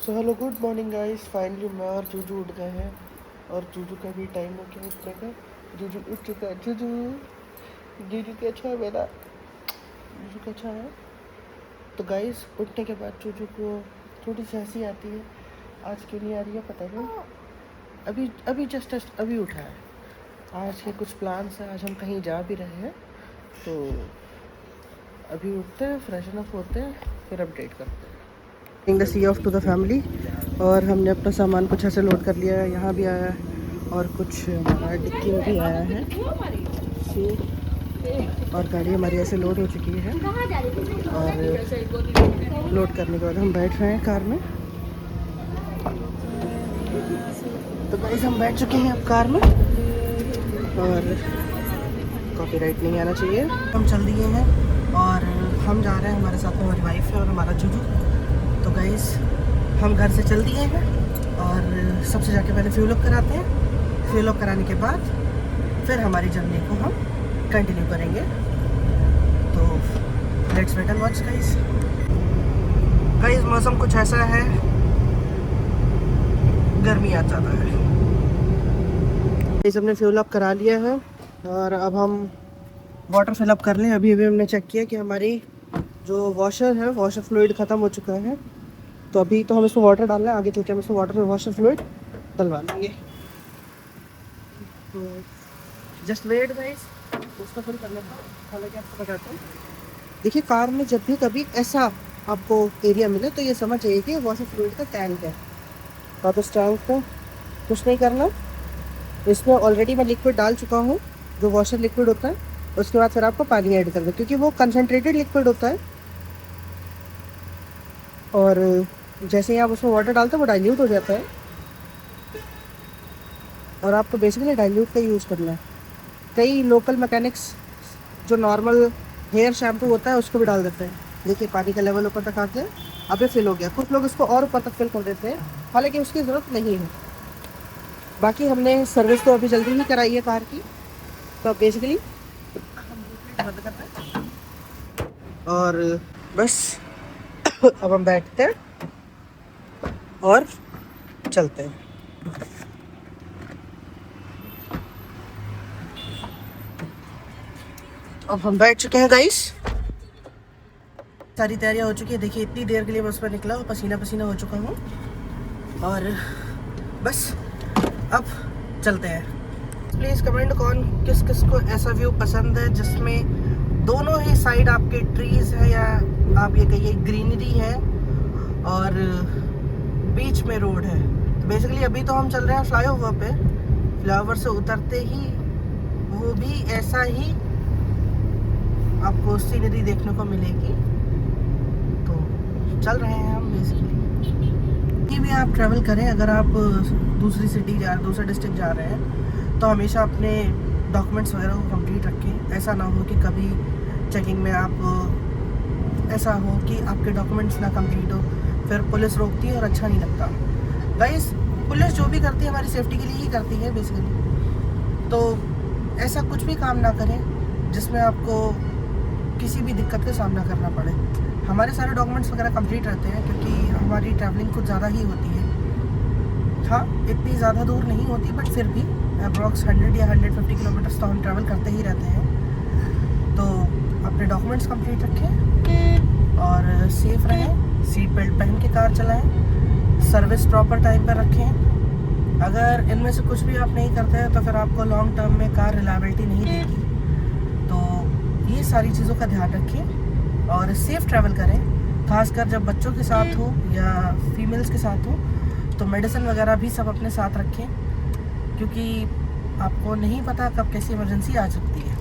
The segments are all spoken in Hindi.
So hello good morning guys. Finally मैं और जूजू उठ गए हैं और जूजू का भी टाइम हो गया उठने का। जूजू उठ चुका है। जूजू जूजू कैसा है मेरा? जूजू कैसा है? तो गाइस उठने के बाद जूजू को थोड़ी सी हंसी आती है। आज क्यों नहीं आ रही है पता नहीं। अभी अभी जस्ट अभी उठा है। आज के कुछ प्लान्स हैं, आज हम कहीं जा भी रहे हैं। तो अभी उठते हैं, फ्रेशन अप होते हैं, फिर अपडेट करते हैं। The sea of to the family. और हमने अपना सामान कुछ ऐसे लोड कर लिया है, यहाँ भी आया है और कुछ हमारा डिक्की में भी आया है। और गाड़ी हमारी ऐसे लोड हो चुकी है और लोड करने के बाद हम बैठ रहे हैं कार में। तो गाइस हम बैठ चुके हैं अब कार में और कॉपीराइट नहीं आना चाहिए। हम चल दिए हैं और हम जा रहे हैं, हमारे साथ में हमारी वाइफ है और हमारा जूजू। तो गाइस हम घर से चल दिए हैं और सबसे जाके पहले फ्यूल अप कराते हैं। फ्यूल अप कराने के बाद फिर हमारी जर्नी को हम कंटिन्यू करेंगे। तो let's wait and watch guys. Guys मौसम कुछ ऐसा है, गर्मी आ जाता है। गाइस हमने फ्यूल अप करा लिया है और अब हम वाटर फिल अप कर लें। अभी अभी हमने चेक किया कि हमारी जो वॉशर है, वॉशर फ्लूइड ख़त्म हो चुका है। तो अभी तो हम इसमें वाटर डाल रहे हैं, आगे चल के हम इसमें वाटर वॉशर फ्लूइड डलवा लेंगे। तो जस्ट वेट गाइस, उसका फिल कर लेता हूँ। हालांकि आपको बताता हूँ, देखिए कार में जब भी कभी ऐसा आपको एरिया मिले तो ये समझ जाइए कि वॉशर फ्लूइड का टैंक है। तो आप इस टैंक को कुछ नहीं करना, इसमें ऑलरेडी मैं लिक्विड डाल चुका हूँ, जो वॉशर लिक्विड होता है। उसके बाद फिर आपको पानी ऐड कर दो, क्योंकि वो कंसनट्रेटेड लिक्विड होता है और जैसे ही आप उसमें वाटर डालते हो वो डाइल्यूट हो जाता है। और आपको बेसिकली डाइल्यूट का यूज़ करना है। कई लोकल मैकेनिक्स जो नॉर्मल हेयर शैम्पू होता है उसको भी डाल देते हैं। देखिए पानी का लेवल ऊपर तक आके अभी फिल हो गया। कुछ लोग इसको और ऊपर तक फिल कर देते हैं, हालांकि उसकी ज़रूरत नहीं है। बाकी हमने सर्विस तो अभी जल्दी ही कराई है कार की। तो बेसिकली बंद करते हैं और बस अब हम बैठते हैं और चलते हैं। अब हम बैठ चुके हैं गाइस, सारी तैयारियां हो चुकी है। देखिए इतनी देर के लिए बस पर निकला और पसीना पसीना हो चुका हूँ और बस अब चलते हैं। प्लीज़ कमेंट कौन किस किस को ऐसा व्यू पसंद है जिसमें दोनों ही साइड आपके ट्रीज है, या आप ये कहिए ग्रीनरी है और बीच में रोड है। तो बेसिकली अभी तो हम चल रहे हैं फ्लाईओवर पे। फ्लाईओवर से उतरते ही वो भी ऐसा ही आपको सीनरी देखने को मिलेगी। तो चल रहे हैं हम बेसिकली। कहीं भी आप ट्रैवल करें, अगर आप दूसरी सिटी जा दूसरे डिस्ट्रिक्ट जा रहे हैं तो हमेशा अपने डॉक्यूमेंट्स वगैरह को कंप्लीट रखें। ऐसा ना हो कि कभी चेकिंग में आप ऐसा हो कि आपके डॉक्यूमेंट्स ना कंप्लीट हो, फिर पुलिस रोकती है और अच्छा नहीं लगता। गाइस पुलिस जो भी करती है हमारी सेफ्टी के लिए ही करती है बेसिकली। तो ऐसा कुछ भी काम ना करें जिसमें आपको किसी भी दिक्कत का सामना करना पड़े। हमारे सारे डॉक्यूमेंट्स वगैरह कंप्लीट रहते हैं क्योंकि हमारी ट्रैवलिंग कुछ ज़्यादा ही होती है। हाँ इतनी ज़्यादा दूर नहीं होती, बट फिर भी अप्रॉक्स 100 या 150 किलोमीटर्स तो हम ट्रैवल करते ही रहते हैं। तो अपने डॉक्यूमेंट्स कंप्लीट रखें और सेफ रहें, सीट बेल्ट पहन के कार चलाएं, सर्विस प्रॉपर टाइम पर रखें। अगर इनमें से कुछ भी आप नहीं करते हैं तो फिर आपको लॉन्ग टर्म में कार रिलायबिलिटी नहीं देगी। तो ये सारी चीज़ों का ध्यान रखें और सेफ ट्रैवल करें। खासकर जब बच्चों के साथ हो या फीमेल्स के साथ हो तो मेडिसिन वगैरह भी सब अपने साथ रखें, क्योंकि आपको नहीं पता कब कैसी इमरजेंसी आ सकती है।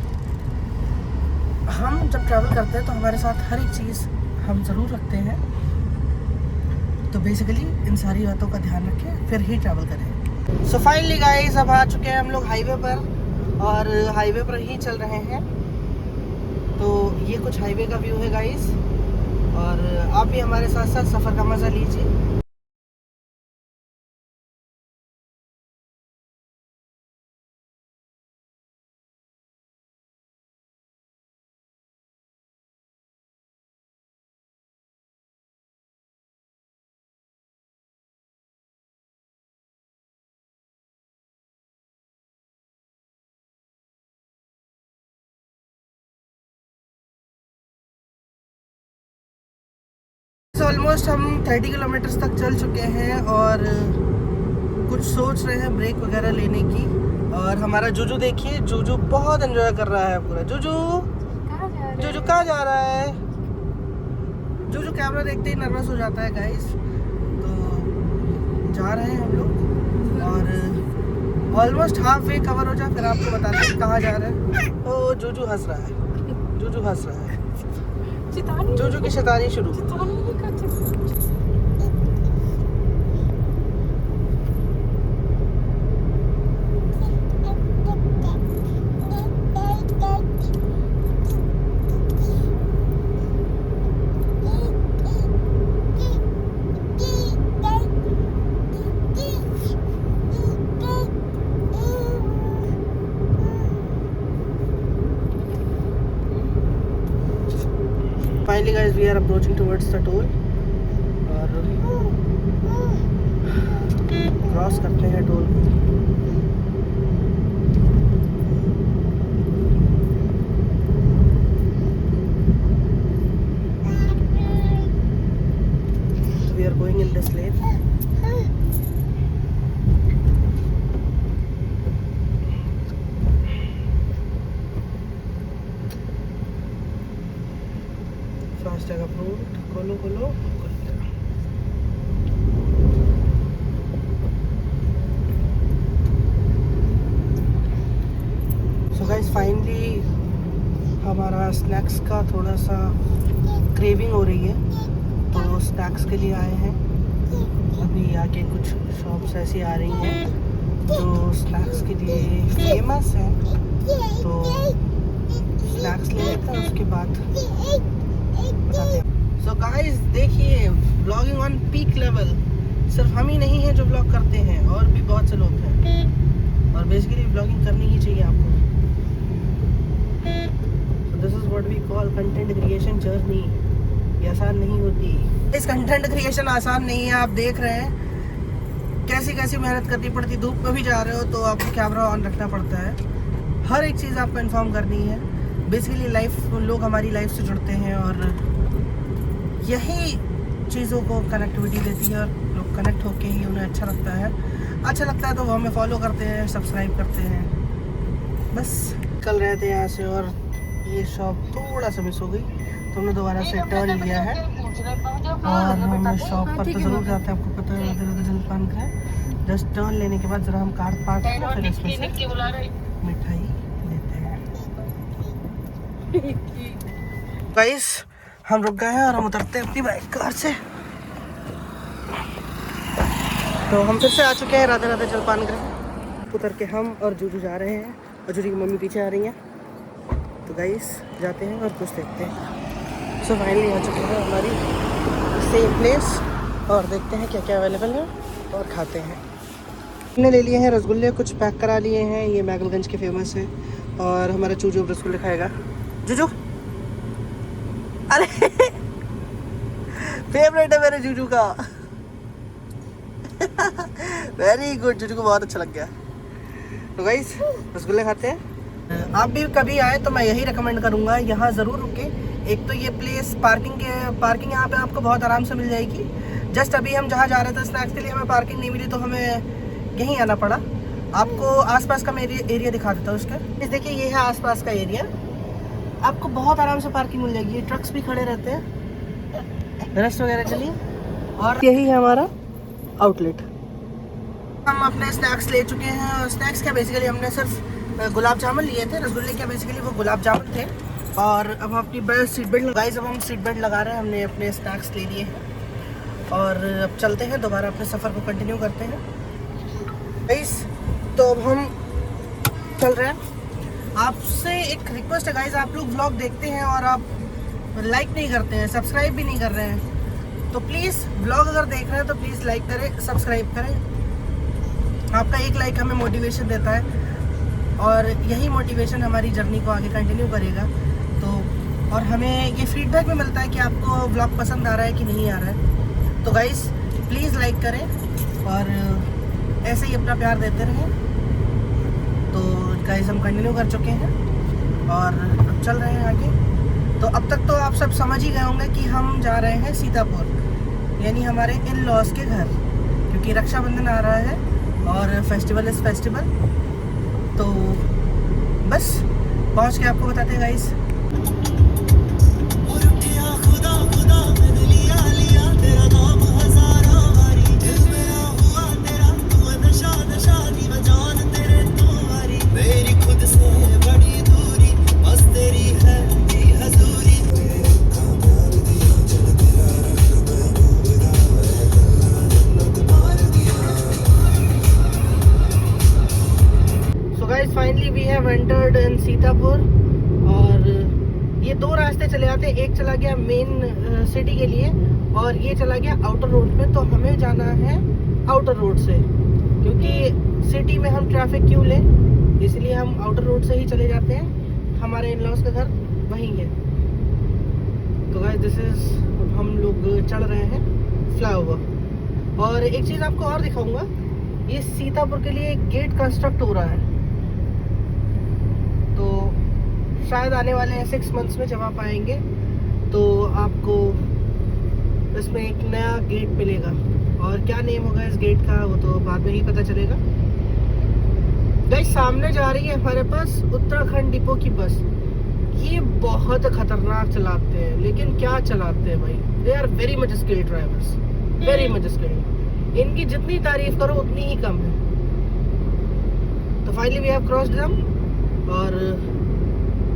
हम जब ट्रैवल करते हैं तो हमारे साथ हर एक चीज़ हम ज़रूर रखते हैं। तो बेसिकली इन सारी बातों का ध्यान रखें फिर ही ट्रैवल करें। सो फाइनली गाइस अब आ चुके हैं हम लोग हाईवे पर और हाईवे पर ही चल रहे हैं। तो ये कुछ हाईवे का व्यू है गाइस और आप भी हमारे साथ साथ सफ़र का मज़ा लीजिए। ऑलमोस्ट हम 30 किलोमीटर्स तक चल चुके हैं और कुछ सोच रहे हैं ब्रेक वगैरह लेने की। और हमारा जूजू देखिए, जूजू बहुत एंजॉय कर रहा है पूरा। जूजू जूजू कहाँ जा रहा है? जूजू कैमरा देखते ही नर्वस हो जाता है गाइस। तो जा रहे हैं हम लोग और ऑलमोस्ट हाफ वे कवर हो जाए फिर आपको बताते हैं कहाँ जा रहे हैं। ओ जूजू हंस रहा है, जूजू हंस रहा है, जूजू की शैतानी शुरू। Finally guys, we are approaching towards the toll और क्रॉस करते हैं toll. We are going in this lane. FASTag approved. खोलो खोलो, खुल गया। सो गाइस फाइनली हमारा स्नैक्स का थोड़ा सा क्रेविंग हो रही है तो स्नैक्स के लिए आए हैं। अभी आके कुछ शॉप्स ऐसी आ रही हैं जो स्नैक्स के लिए फेमस है, तो स्नैक्स ले लेते हैं उसके बाद बताते हैं। सो गाइस देखिए, व्लॉगिंग ऑन पीक लेवल। सिर्फ हम ही नहीं हैं जो व्लॉग करते हैं, और भी बहुत से लोग हैं और बेसिकली व्लॉगिंग करनी ही चाहिए आपको। So this is what we call content creation journey. ये आसान नहीं होती। इस कंटेंट क्रिएशन आसान नहीं है। आप देख रहे हैं कैसी कैसी मेहनत करनी पड़ती। धूप में भी जा रहे हो तो आपको कैमरा ऑन रखना पड़ता है, हर एक चीज़ आपको इन्फॉर्म करनी है। बेसिकली लाइफ, लोग हमारी लाइफ से जुड़ते हैं और यही चीज़ों को कनेक्टिविटी देती है और लोग कनेक्ट होके ही उन्हें अच्छा लगता है तो वो हमें फॉलो करते हैं, सब्सक्राइब करते हैं। बस कल रहे थे यहाँ से और ये शॉप थोड़ा सा मिस हो गई तो हमने दोबारा से टर्न लिया है और हम शॉप पर तो ज़रूर जाते हैं, आपको पता है जलपान का है। जस्ट टर्न लेने के बाद ज़रा हम कार्ड पार्ट करके फिर इसमें से मिठाई लेते हैं। गाइस हम रुक गए हैं और हम उतरते हैं अपनी बाइक कार से। तो हम फिर से आ चुके हैं राधे राधे जलपान ग्रह। उतर के हम और जूजू जा रहे हैं और जूजू की मम्मी पीछे आ रही हैं। तो गाइस जाते हैं और कुछ देखते हैं। सो फाइनली आ चुके हैं हमारी सेम प्लेस और देखते हैं क्या क्या अवेलेबल है और खाते हैं। हमने ले लिए हैं रसगुल्ले, कुछ पैक करा लिए हैं। ये मैगलगंज के फेमस है और हमारा चूजू रसगुल्ले खाएगा। जूजू अरे फेवरेट है मेरे जूजू का। वेरी गुड, जूजू को बहुत अच्छा लग गया। तो गाइस रसगुल्ले खाते हैं। आप भी कभी आए तो मैं यही रिकमेंड करूँगा, यहाँ ज़रूर रुके। एक तो ये प्लेस पार्किंग यहाँ पे आपको बहुत आराम से मिल जाएगी। जस्ट अभी हम जहाँ जा रहे थे स्नैक्स के लिए हमें पार्किंग नहीं मिली तो हमें यहीं आना पड़ा। आपको आसपास का मैं एरिया दिखा देता हूँ उसका। देखिए ये है आसपास का एरिया, आपको बहुत आराम से पार्किंग मिल जाएगी। ट्रक्स भी खड़े रहते हैं रेस्ट वगैरह के लिए और यही है हमारा आउटलेट। हम अपने स्नैक्स ले चुके हैं और स्नैक्स क्या बेसिकली हमने सिर्फ गुलाब जामुन लिए थे। रसगुल्ले क्या बेसिकली वो गुलाब जामुन थे। और अब हम अपनी सीट बेल्ट लगाई, अब हम सीट बेल्ट लगा रहे हैं। हमने अपने स्नैक्स ले लिए हैं और अब चलते हैं दोबारा अपने सफ़र को कंटिन्यू करते हैं। गाइस तो अब हम चल रहे हैं। आपसे एक रिक्वेस्ट है गाइस, आप लोग व्लॉग देखते हैं और आप लाइक नहीं करते हैं, सब्सक्राइब भी नहीं कर रहे हैं, तो प्लीज़ व्लॉग अगर देख रहे हैं तो प्लीज़ लाइक करें, सब्सक्राइब करें। आपका एक लाइक हमें मोटिवेशन देता है और यही मोटिवेशन हमारी जर्नी को आगे कंटिन्यू करेगा। तो और हमें ये फीडबैक भी मिलता है कि आपको व्लॉग पसंद आ रहा है कि नहीं आ रहा है। तो गाइस प्लीज़ लाइक करें और ऐसे ही अपना प्यार देते रहें। तो गाइस हम कंटिन्यू कर चुके हैं और अब चल रहे हैं आगे। तो अब तक तो आप सब समझ ही गए होंगे कि हम जा रहे हैं सीतापुर। यानी हमारे इन लॉज के घर, क्योंकि रक्षाबंधन आ रहा है और फेस्टिवल इज़ फेस्टिवल। तो बस पहुंच के आपको बताते हैं guys. Finally we have entered in Sitapur. और ये दो रास्ते चले आते हैं, एक चला गया मेन सिटी के लिए और ये चला गया आउटर रोड पे। तो हमें जाना है आउटर रोड से, क्योंकि सिटी में हम ट्रैफिक क्यों लें, इसलिए हम आउटर रोड से ही चले जाते हैं। हमारे इन लॉज का घर वहीं है। तो गाइस दिस इज, हम लोग चढ़ रहे हैं फ्लाईओवर। और एक चीज़ आपको और दिखाऊंगा, ये सीतापुर के लिए एक गेट कंस्ट्रक्ट हो रहा है। तो शायद आने वाले हैं 6 मंथ्स में जब आप आएंगे तो आपको इसमें एक नया गेट मिलेगा। और क्या नेम होगा इस गेट का वो तो बाद में ही पता चलेगा। गाइस सामने जा रही है हमारे पास उत्तराखंड डिपो की बस। ये बहुत खतरनाक चलाते हैं, लेकिन क्या चलाते हैं भाई, they are very much skilled drivers, very much skilled. इनकी जितनी तारीफ करो उतनी ही कम है। तो finally we have crossed them और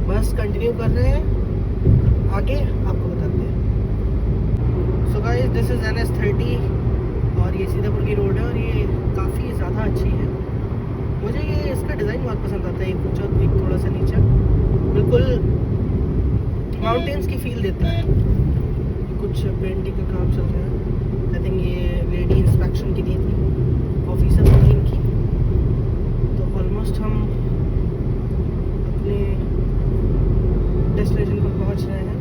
बस कंटिन्यू कर रहे हैं, आगे आपको बताते हैं। सो गाइस दिस इज NH30 और ये सीतापुर की रोड है और ये काफ़ी ज़्यादा अच्छी है। मुझे ये इसका डिज़ाइन बहुत पसंद आता है, एक ऊंचा एक थोड़ा सा नीचा, बिल्कुल माउंटेन्स की फील देता है। कुछ पेंटिंग का काम चल रहा है, आई थिंक ये लेडी इंस्पेक्शन की दी थी, ऑफिसर थी इनकी। तो ऑलमोस्ट हम डेस्टिनेशन पर पहुंच रहे हैं।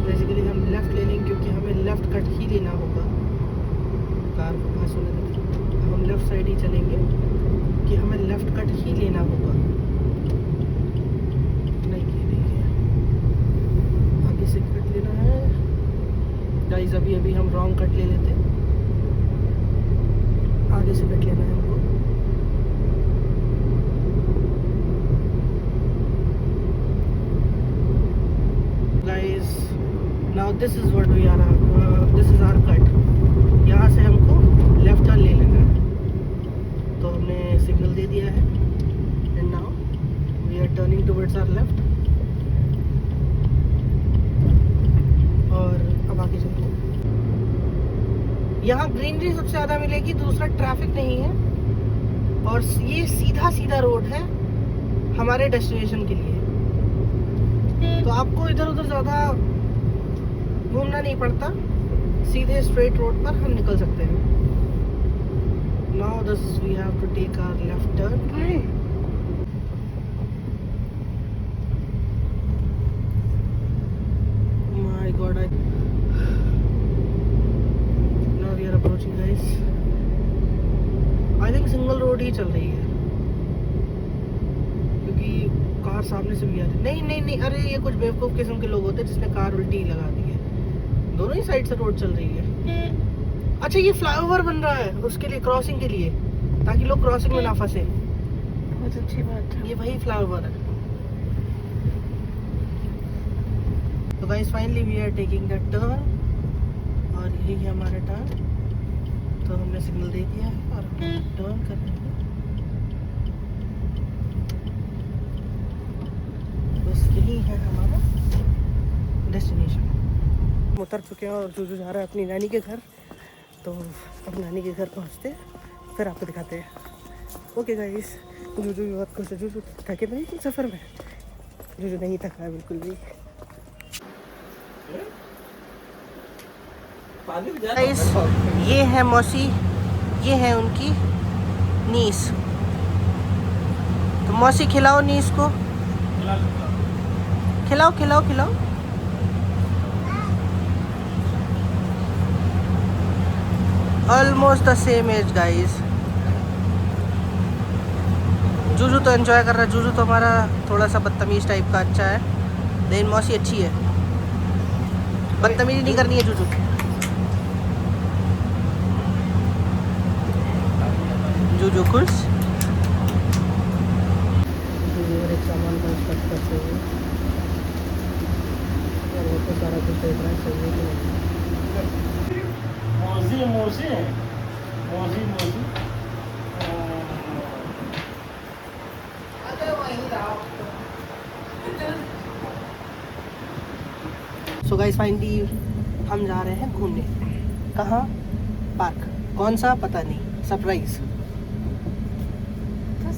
बेसिकली हम लेफ़्ट ले लेंगे क्योंकि हमें लेफ़्ट कट ही लेना होगा। कार को पास होने देते, हम लेफ़्ट साइड ही चलेंगे कि हमें लेफ़्ट कट ही लेना होगा। नहीं देखिए आगे से कट लेना है गाइस। अभी हम रॉन्ग कट ले लेते, आगे से कट लेना है हमको। Guys, now this is what we are. This is our cut. यहाँ से हमको लेफ्ट टर्न ले लेना है। तो हमने सिग्नल दे दिया है and now we are turning towards our left। और अब आगे चलते हैं। यहाँ ग्रीनरी सबसे ज़्यादा मिलेगी, दूसरा ट्रैफिक नहीं है और ये सीधा सीधा रोड है हमारे डेस्टिनेशन के लिए। तो आपको इधर उधर ज़्यादा घूमना नहीं पड़ता, सीधे स्ट्रेट रोड पर हम निकल सकते हैं। Now this we have to take our left turn. My god, now we are approaching guys. I think single road ही चल रही है क्योंकि कार सामने से भी आ रही। नहीं, अरे ये कुछ बेवकूफ़ किस्म के लोग होते हैं जिसने कार उल्टी लगा दी है। दोनों ही साइड से रोड चल रही है। अच्छा ये फ्लाईओवर बन रहा है उसके लिए, क्रॉसिंग के लिए, ताकि लोग क्रॉसिंग में ना फंसे। बहुत अच्छी बात है, ये वही फ्लाईओवर है। तो guys finally we are taking the turn और यही है हमारा टर्न। तो हमने सिग्नल दे दिया है और टर्न कर रहे हैं। बस यही है हमारा डेस्टिनेशन। हम उतर चुके हैं और जूजू जा रहा है अपनी नानी के घर। तो अब नानी के घर पहुंचते फिर आपको दिखाते हैं। ओके गाइस, जूजू भी बहुत खुश है। जूजू थके नहीं सफ़र में, जूजू नहीं थका है बिल्कुल भी। गाइस ये है मौसी, ये है उनकी नीस। तो मौसी खिलाओ नीस को, खिलाओ। Almost the same age guys. Juju तो एंजॉय कर रहा है। जूजू तो हमारा थोड़ा सा बदतमीज टाइप का अच्छा है, लेकिन मौसी अच्छी है। बदतमीजी नहीं करनी है जूजू। जूजू कुछ और एक सामान का स्टफ करते हुए और वो तो सारा कुछ देख रहा है सही है कि नहीं। मोजी सो गाइस फाइनली हम जा रहे हैं घूमने। कहाँ? पार्क। कौन सा पता नहीं, सरप्राइज।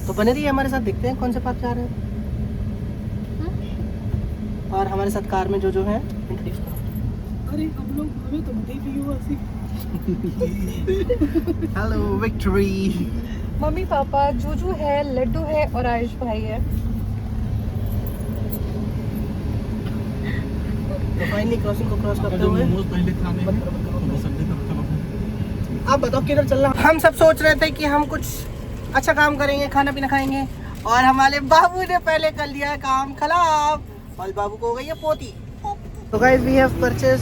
तो बने रहिए हमारे साथ, देखते हैं कौन से पार्क जा रहे हैं। और हमारे साथ कार में जो है इंट्रोड्यूस करो। अरे हम लोग हमें तो बताई भी हुआ सी। Hello victory. Mummy papa, Juju है, लड्डू है और आयुष भाई है। तो फाइनली क्रॉसिंग को क्रॉस करते हुए पहले खाने आप बताओ किधर चलना। हम सब सोच रहे थे कि हम कुछ अच्छा काम करेंगे, खाना पीना खाएंगे, और हमारे बाबू ने पहले कर लिया काम खराब और बाबू को हो गई है पोती। तो guys we have purchase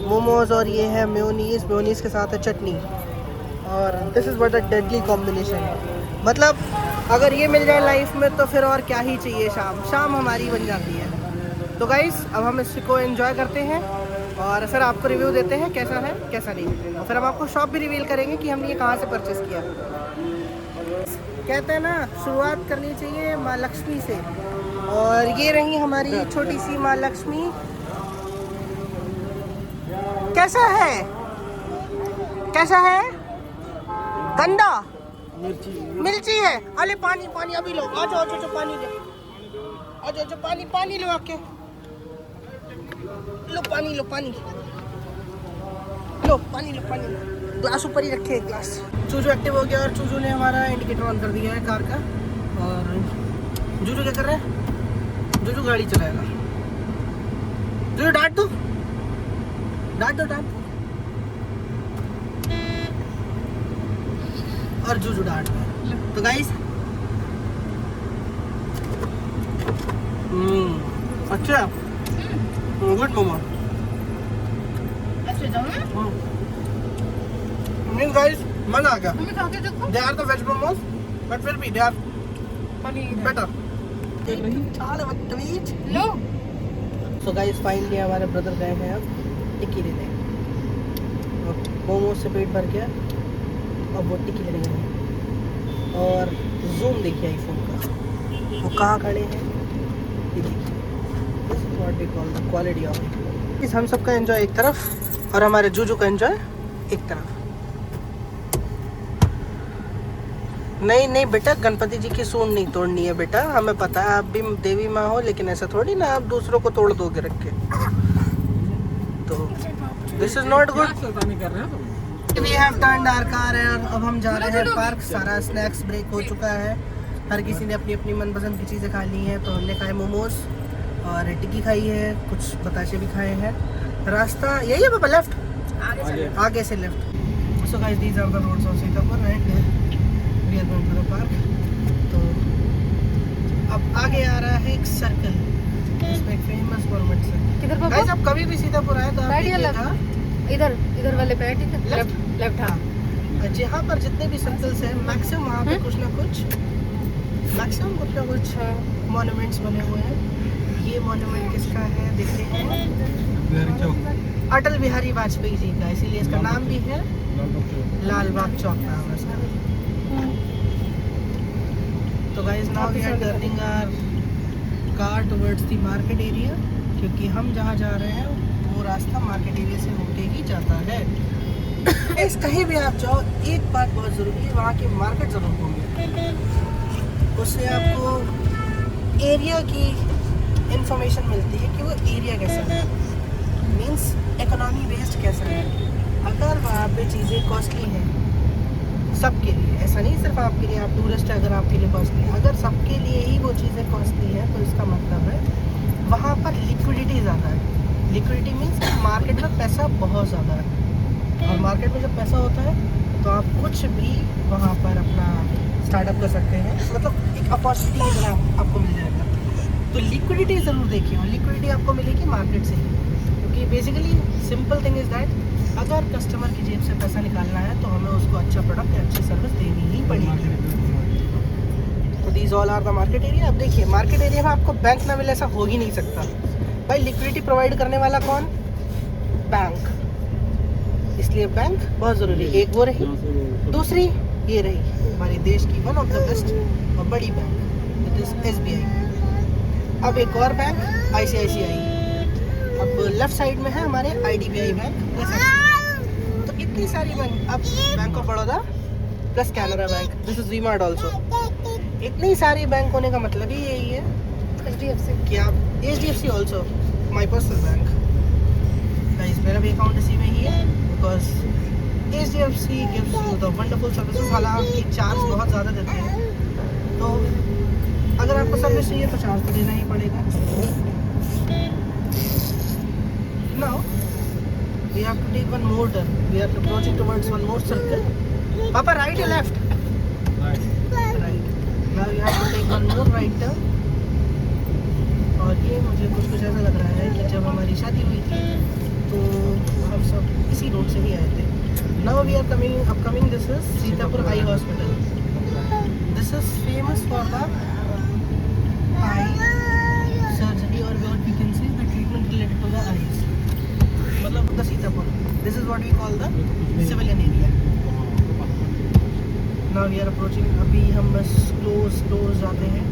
momos और ये है मेयोनीज के साथ है चटनी, और this is what a deadly combination. मतलब अगर ये मिल जाए लाइफ में तो फिर और क्या ही चाहिए। शाम हमारी बन जाती है। तो गाइस अब हम इसको एंजॉय करते हैं और फिर आपको रिव्यू देते हैं कैसा है कैसा नहीं, और फिर हम आपको शॉप भी रिवील करेंगे कि हमने ये कहाँ से परचेस किया। कहते हैं ना शुरुआत करनी चाहिए माँ लक्ष्मी से, और ये रही हमारी छोटी सी माँ लक्ष्मी। कैसा है गंदा मिर्ची है। अरे पानी अभी लो, आ जाओ पानी ले, आ जाओ पानी लो आके, लो पानी ग्लास ऊपर ही रखे एक ग्लास। चूजू एक्टिव हो गया और चूजू ने हमारा इंडिकेटर ऑन कर दिया है कार का। और जूजू क्या कर रहा है? जूजू गाड़ी चलाएगा। जूजू डांट दो। और जूजू डांट दो। तो गाइस अच्छा गुड मोमो। ऐसे जाओ ना। मीन गाइस मजा आ गया। मम्मी खा के देखो। They are the veg momos but फिर भी दे आर बेटर। लो। सो गाइस फाइनली हमारे ब्रदर गए हैं अब टिक्की लेने। मोमोज से पेट भर गया, अब वो टिक्की लेने गए हैं। और जूम देखिए आईफोन का, वो कहाँ खड़े हैं ये देखिए। This is what we call the quality of इस। हम सबका एंजॉय एक तरफ और हमारे जूजू का एंजॉय एक तरफ। नहीं बेटा, गणपति जी की सूंड नहीं तोड़नी है बेटा, हमें पता है आप भी देवी माँ हो, लेकिन ऐसा थोड़ी ना आप दूसरों को तोड़ दोगे रख के। तो this is not good. We have turned our car और अब हम जा रहे हैं पार्क। सारा स्नैक्स ब्रेक हो चुका है, हर किसी ने अपनी अपनी मनपसंद की चीज़ें खा ली हैं। तो हमने खाए मोमोज और टिक्की खाई है, कुछ बताशे भी खाए हैं। रास्ता यही है पापा, लेफ्ट आगे से left. So guys these are the roads of Sitapur and we are going to the park. तो अब आगे आ रहा है एक सर्कल, इसमें एक फेमस गवर्नमेंट सर्कल। किधर पापा? गाइस आप कभी भी सीतापुर आए तो आप राइट या देखिएगा इधर वाले पे ठीक है। लेफ्ट हाँ। जहाँ पर जितने भी सर्कल्स हैं मैक्सिमम वहाँ पे कुछ ना कुछ मॉन्यूमेंट्स बने हुए हैं। ये मॉन्यूमेंट किसका है देखते हैं, अटल बिहारी वाजपेयी जी का, इसीलिए इसका नाम भी है लाल बाग चौक नाम है इसका। तो guys now we are turning our car towards the market area, क्योंकि हम जहाँ जा रहे हैं वो रास्ता मार्केट एरिया से होते ही जाता है। इस कहीं भी आप जाओ एक बात बहुत ज़रूरी है, वहाँ की मार्केट ज़रूर होंगे, उससे आपको एरिया की इंफॉर्मेशन मिलती है कि वो एरिया कैसा है, मींस इकोनॉमी बेस्ड कैसा है। अगर वहाँ पे चीज़ें कॉस्टली हैं सबके लिए, ऐसा नहीं सिर्फ आपके लिए, आप टूरिस्ट है अगर आपके लिए कॉस्टली है, अगर सबके लिए ही वो चीज़ें कॉस्टली हैं तो इसका मतलब है वहाँ पर लिक्विडिटी ज़्यादा है। लिक्विडिटी मीन्स मार्केट में पैसा बहुत ज़्यादा है, और मार्केट में जब पैसा होता है तो आप कुछ भी वहाँ पर अपना स्टार्टअप कर सकते हैं, मतलब एक अपॉर्चुनिटी की तरह आपको मिल जाएगा। तो लिक्विडिटी ज़रूर देखिए, और लिक्विडिटी आपको मिलेगी मार्केट से ही, क्योंकि basically simple thing is that अगर कस्टमर की जेब से पैसा निकालना है तो हमें उसको अच्छा प्रोडक्ट या अच्छी सर्विस देनी ही पड़ेगी। तो these all are the market area. अब देखिए मार्केट एरिया में आपको बैंक ना मिले ऐसा हो ही नहीं सकता भाई। लिक्विडिटी प्रोवाइड करने वाला कौन? बैंक। इसलिए बैंक बहुत ज़रूरी। एक वो रही, दूसरी ये रही हमारे देश की वन ऑफ द बेस्ट और बड़ी बैंक, दैट इज SBI। अब एक और बैंक ICICI। अब लेफ्ट साइड में है हमारे IDBI बैंक प्लस एक्सिस। तो इतनी सारी बैंक। अब bank of Baroda plus Canara bank, this is V-Mart also. इतनी सारी बैंक होने का मतलब ही यही है HDFC कि आप HDFC also my personal bank. Guys मेरा भी अकाउंट इसी में ही है because HDFC gives you the wonderful services. हालांकि चार्ज बहुत ज़्यादा देते हैं, तो अगर आपको सर्विस चाहिए तो चार्ज तो देना ही पड़ेगा। Now we have to take one more turn. We are approaching towards one more circle. पापा राइट या left? Right. Now we have to take one more right turn. और ये मुझे कुछ ऐसा लग रहा है कि जब हमारी शादी हुई थी तो हम सब इसी रोड से ही आए थे। Now we are coming upcoming this is Sitapur eye hospital. This is famous for the eye surgery और what we can say the treatment related to the eyes, मतलब the Sitapur. This is what we call the civilian area. Now we are approaching. अभी हम बस क्लोज जाते हैं।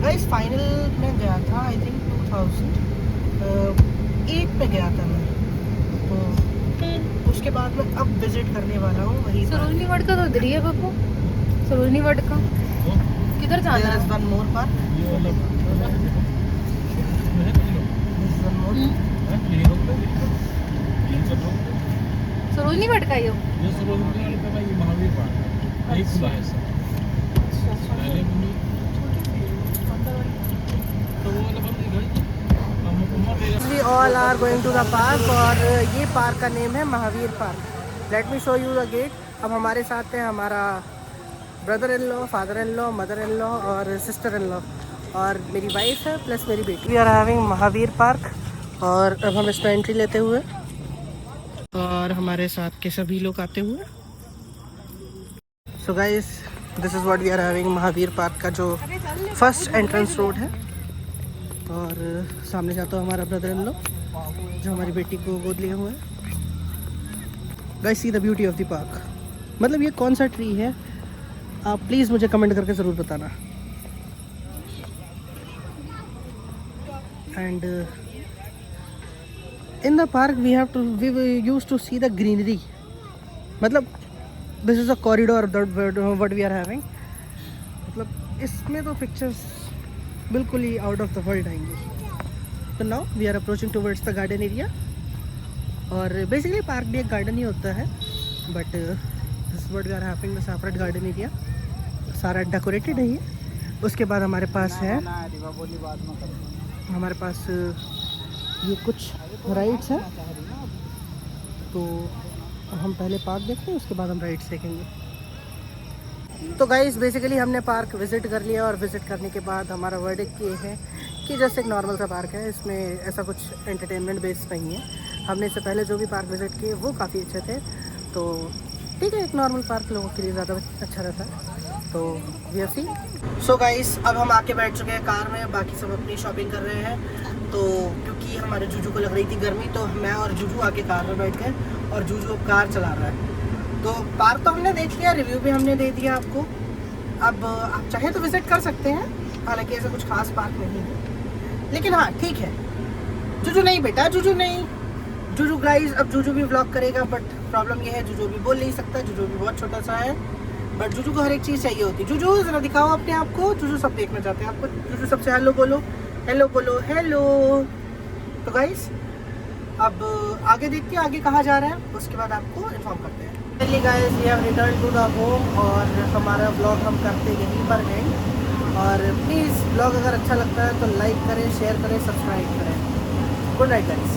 गाइस फाइनल में गया था आई थिंक 2008 में गया था मैं, तो उसके बाद मैं अब विजिट करने वाला हूँ वही। सरोजनी वार्ड का तो इधर ही है बापू। सरोजनी वार्ड का किधर जाना There है? is one more park. This is one more. Sarojini ward का ही हो? We all are going to the park और ये पार्क का नेम है Mahavir park. Let me show you the gate. अब हमारे साथ है हमारा brother in law, father in law, mother in law और सिस्टर इन लॉ और मेरी वाइफ है प्लस मेरी बेटी। We are having Mahavir park और अब हम इसमें एंट्री लेते हुए और हमारे साथ के सभी लोग आते हुए। So guys this is what we are having Mahavir park का जो फर्स्ट एंट्रेंस रोड है। और सामने जाता है हमारा ब्रदर इन लॉ जो हमारी बेटी को गोद लिए हुए हैं। Guys see the beauty of the park. मतलब ये कौन सा ट्री है आप प्लीज़ मुझे कमेंट करके ज़रूर बताना। And in the park we use to see the greenery. मतलब this is a corridor what we are having. मतलब इसमें तो पिक्चर्स बिल्कुल ही आउट ऑफ द वर्ल्ड आएंगे। तो now we are approaching towards the garden area. और बेसिकली पार्क भी एक गार्डन ही होता है, but this what we are having the separate garden area. सारा डेकोरेटेड है ये। उसके बाद हमारे पास है ये कुछ राइड्स हैं। तो हम पहले पार्क देखते हैं उसके बाद हम राइड्स देखेंगे। तो गाइस बेसिकली हमने पार्क विज़िट कर लिया और विज़िट करने के बाद हमारा वर्डिक्ट ये है कि जैसे एक नॉर्मल सा पार्क है, इसमें ऐसा कुछ एंटरटेनमेंट बेस्ड नहीं है। हमने इससे पहले जो भी पार्क विज़िट किए वो काफ़ी अच्छे थे। तो ठीक है, एक नॉर्मल पार्क लोगों के लिए ज़्यादा अच्छा रहता है। तो we have seen. So guys अब हम आके बैठ चुके हैं कार में, बाकी सब अपनी शॉपिंग कर रहे हैं। तो क्योंकि हमारे जूजू को लग रही थी गर्मी तो मैं और जूजू आके कार में बैठ गए और जूजू अब कार चला रहा है। तो पार्क तो हमने देख लिया, रिव्यू भी हमने दे दिया आपको। अब आप चाहे तो विज़िट कर सकते हैं, हालांकि ऐसा कुछ खास पार्क नहीं है। लेकिन हाँ ठीक है, जूजू नहीं बेटा, जूजू नहीं। जूजू गाइस अब जूजू भी व्लॉग करेगा, बट प्रॉब्लम ये है जूजू भी बोल नहीं सकता। जूजू भी बहुत छोटा सा है, बट जूजू को हर एक चीज़ चाहिए होती है। जूजू ज़रा दिखाओ अपने आप को। जूजू सब देखना चाहते हैं आपको। जूजू सबसे हेलो बोलो, हेलो बोलो, हेलो। तो गाइस अब आगे देखते हैं आगे कहाँ जा रहा है, उसके बाद आपको इन्फॉर्म करते हैं। Finally guys we have return to the home और हमारा ब्लॉग हम करते यहीं पर हैं। और प्लीज़ ब्लॉग अगर अच्छा लगता है तो लाइक करें, शेयर करें, सब्सक्राइब करें। Good night guys.